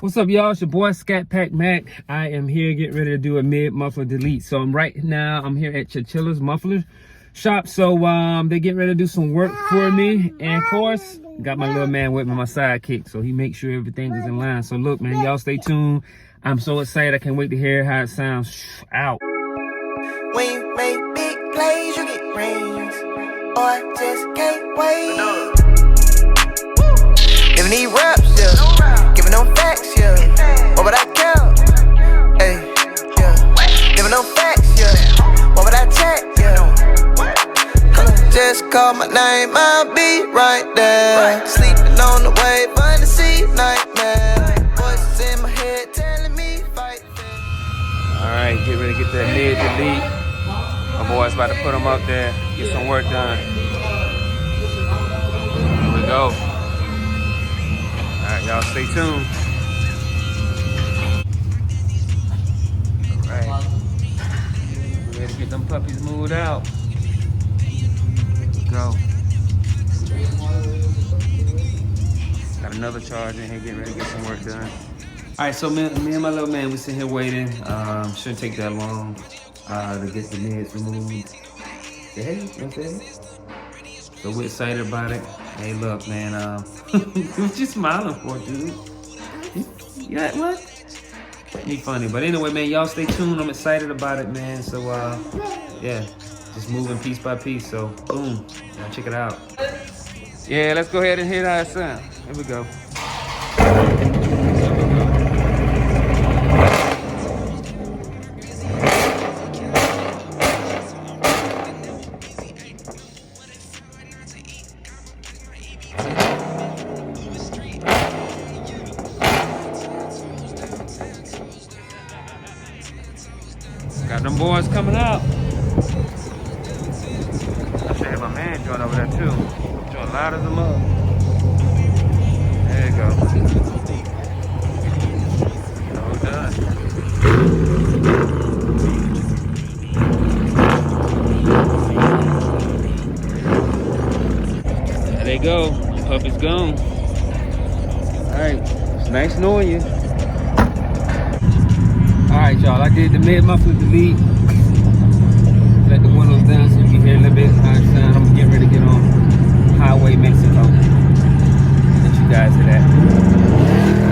What's up, y'all? It's your boy Scat Mac. I am here getting ready to do a mid muffler delete. So I'm here at Chichilla's Muffler shop. So they getting ready to do some work for me, and of course got my little man with me, my sidekick, so he makes sure everything is in line. So look, man, y'all stay tuned. I'm so excited. I can't wait to hear how it sounds. Out. When you make big plays, you get rings, or I just can't wait. Giving these raps, yeah. Giving them facts, yeah. What would I count? Hey, yeah. Giving them facts, yeah. What would I check, yeah. Just call my name, I'll be right there. Sleeping on the wave, fantasy nightmare. Voices in my head telling me fight. Alright, get ready to get that mid delete. My boy's about to put them up there, get some work done. Here we go. Alright, y'all stay tuned. Alright. We're ready to get them puppies moved out. Go. Got another charge in here, getting ready to get some work done. Alright, so me and my little man, we sitting here waiting. Shouldn't take that long to get the mids removed. Hey, you know what I'm saying? So we're excited about it. Hey, look, man, what you smiling for, dude? Yeah, what? Ain't funny, but anyway, man, y'all stay tuned. I'm excited about it, man. So, yeah, just moving piece by piece. So, boom, y'all check it out. Yeah, let's go ahead and hit our sound. Here we go. Got them boys coming out. I should have my man join over there too. Join louder them up. There you go. All done. There they go. Puppy's gone. Alright. It's nice knowing you. Alright, y'all, I did the mid muffler delete. Let the windows down so you can hear a little bit how it sounds. I'm getting ready to get on Highway Mexico. Let you guys hear that.